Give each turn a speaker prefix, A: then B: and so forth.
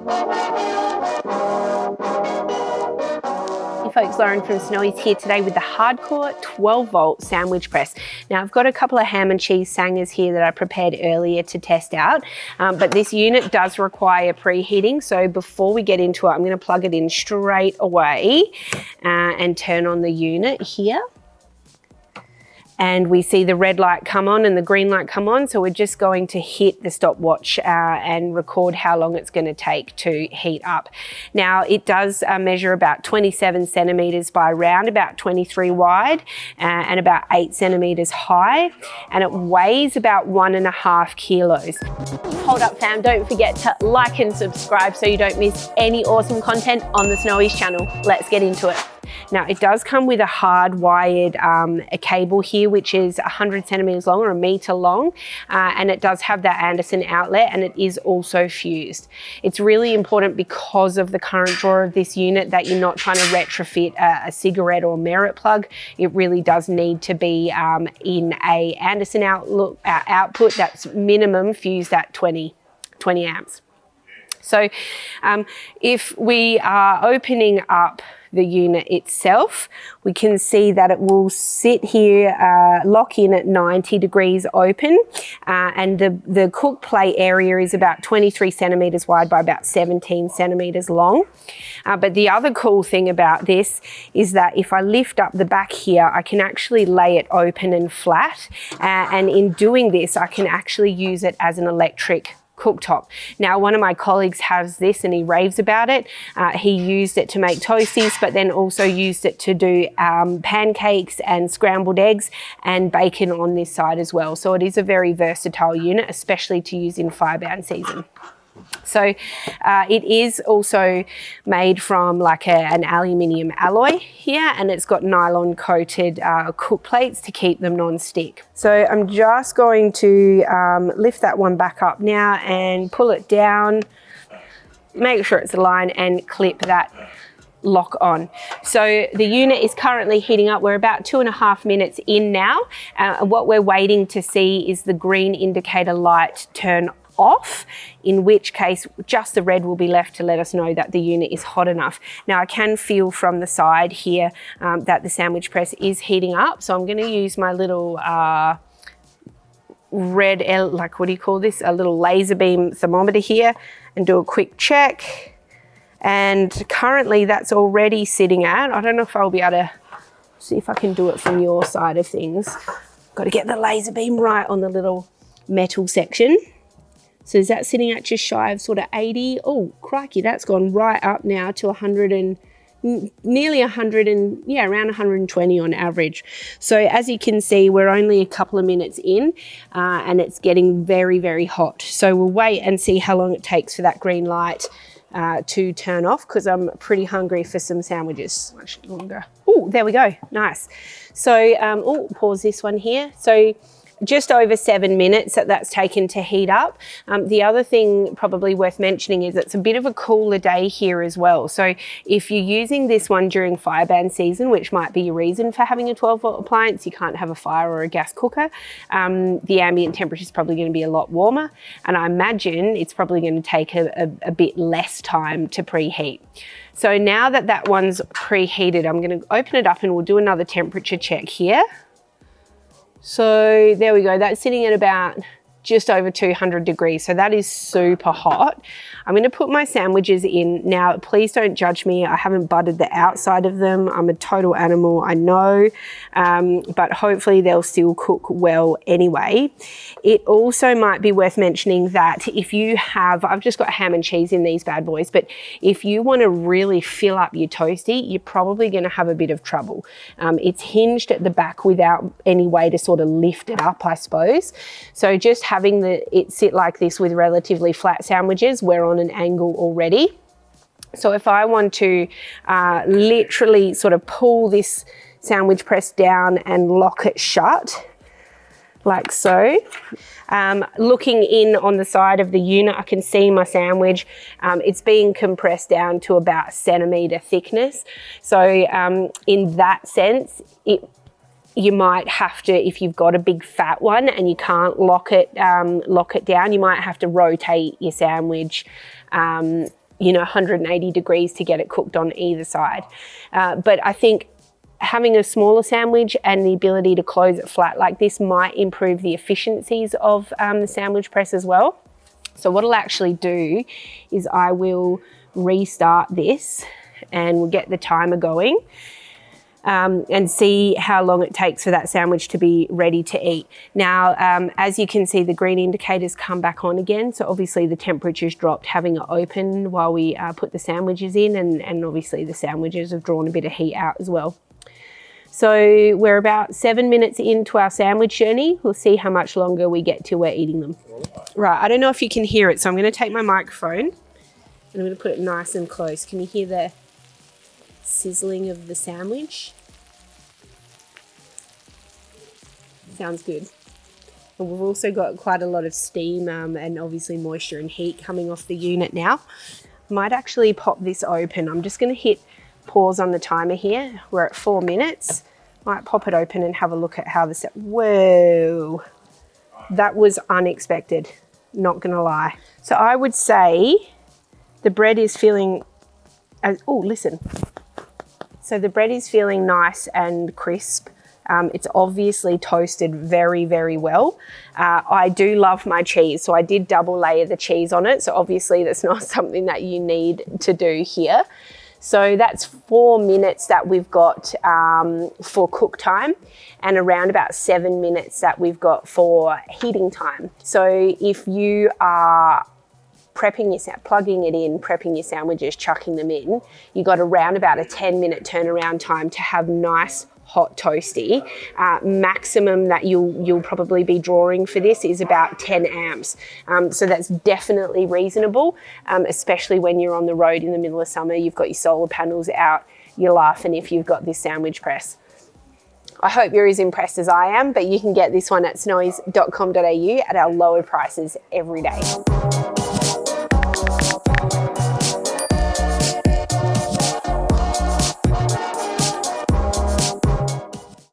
A: Folks, Lauren from Snowy's here today with the Hardkorr 12V sandwich press. Now I've got a couple of ham and cheese sangers here that I prepared earlier to test out, but this unit does require preheating. So before we get into it, I'm going to plug it in straight away and turn on the unit here. And we see the red light come on and the green light come on. So we're just going to hit the stopwatch and record how long it's going to take to heat up. Now it does measure about 27 centimeters by around about 23 wide and about 8 centimeters high. And it weighs about 1.5 kilos. Hold up fam, don't forget to like and subscribe so you don't miss any awesome content on the Snowy's channel. Let's get into it. Now it does come with a hard-wired a cable here, which is 100 centimeters long or a meter long, and it does have that Anderson outlet, and it is also fused. It's really important because of the current draw of this unit that you're not trying to retrofit a cigarette or merit plug. It really does need to be in a Anderson output that's minimum fused at 20 amps. So if we are opening up the unit itself, we can see that it will sit here, lock in at 90 degrees open, and the cook plate area is about 23 centimeters wide by about 17 centimeters long. But the other cool thing about this is that if I lift up the back here, I can actually lay it open and flat, and in doing this, I can actually use it as an electric cooktop. Now, one of my colleagues has this and he raves about it. He used it to make toasties, but then also used it to do pancakes and scrambled eggs and bacon on this side as well. So it is a very versatile unit, especially to use in firebound season. So it is also made from like an aluminium alloy here, and it's got nylon coated cook plates to keep them non-stick. So I'm just going to lift that one back up now and pull it down, make sure it's aligned and clip that lock on. So the unit is currently heating up. We're about 2.5 minutes in now. What we're waiting to see is the green indicator light turn off, in which case just the red will be left to let us know that the unit is hot enough. Now I can feel from the side here that the sandwich press is heating up, so I'm going to use my little red, like what do you call this, a little laser beam thermometer here and do a quick check. And currently that's already sitting at, I don't know if I'll be able to see if I can do it from your side of things. Got to get the laser beam right on the little metal section. So is that sitting at just shy of sort of 80? Oh, crikey, that's gone right up now to 100 and nearly 100 and yeah, around 120 on average. So as you can see, we're only a couple of minutes in and it's getting very, very hot. So we'll wait and see how long it takes for that green light to turn off, because I'm pretty hungry for some sandwiches. Much longer. Oh, there we go. Nice. So, oh, pause this one here. So just over 7 minutes that's taken to heat up. The other thing probably worth mentioning is it's a bit of a cooler day here as well. So if you're using this one during fireban season, which might be your reason for having a 12-volt appliance, you can't have a fire or a gas cooker, the ambient temperature is probably going to be a lot warmer. And I imagine it's probably going to take a bit less time to preheat. So now that that one's preheated, I'm going to open it up and we'll do another temperature check here. So there we go, that's sitting at about just over 200 degrees. So that is super hot. I'm going to put my sandwiches in. Now, please don't judge me. I haven't buttered the outside of them. I'm a total animal, I know, but hopefully they'll still cook well anyway. It also might be worth mentioning that if you have, I've just got ham and cheese in these bad boys, but if you want to really fill up your toasty, you're probably going to have a bit of trouble. It's hinged at the back without any way to sort of lift it up, I suppose. So just having it sit like this with relatively flat sandwiches, we're on an angle already. So if I want to literally sort of pull this sandwich press down and lock it shut, like so. Looking in on the side of the unit, I can see my sandwich. It's being compressed down to about 1 centimeter thickness. So in that sense, you might have to, if you've got a big fat one and you can't lock it down, you might have to rotate your sandwich 180 degrees to get it cooked on either side. But I think having a smaller sandwich and the ability to close it flat like this might improve the efficiencies of the sandwich press as well. So what I'll actually do is I will restart this and we'll get the timer going and see how long it takes for that sandwich to be ready to eat. Now, as you can see, the green indicators come back on again. So obviously the temperature's dropped, having it open while we put the sandwiches in, and obviously the sandwiches have drawn a bit of heat out as well. So we're about 7 minutes into our sandwich journey. We'll see how much longer we get till we're eating them. Right, I don't know if you can hear it, so I'm gonna take my microphone and I'm gonna put it nice and close. Can you hear the sizzling of the sandwich? Sounds good. And we've also got quite a lot of steam and obviously moisture and heat coming off the unit now. Might actually pop this open. I'm just gonna hit pause on the timer here. We're at 4 minutes. Might pop it open and have a look at how this, whoa, that was unexpected, not gonna lie. So I would say the bread is feeling, oh, listen. So the bread is feeling nice and crisp. It's obviously toasted very, very well. I do love my cheese, so I did double layer the cheese on it. So obviously that's not something that you need to do here. So that's 4 minutes that we've got for cook time, and around about 7 minutes that we've got for heating time. So if you are plugging it in, prepping your sandwiches, chucking them in, you got around about a 10-minute turnaround time to have nice hot toasty. Maximum that you'll probably be drawing for this is about 10 amps. So that's definitely reasonable, especially when you're on the road in the middle of summer, you've got your solar panels out, you're laughing if you've got this sandwich press. I hope you're as impressed as I am, but you can get this one at snowies.com.au at our lower prices every day.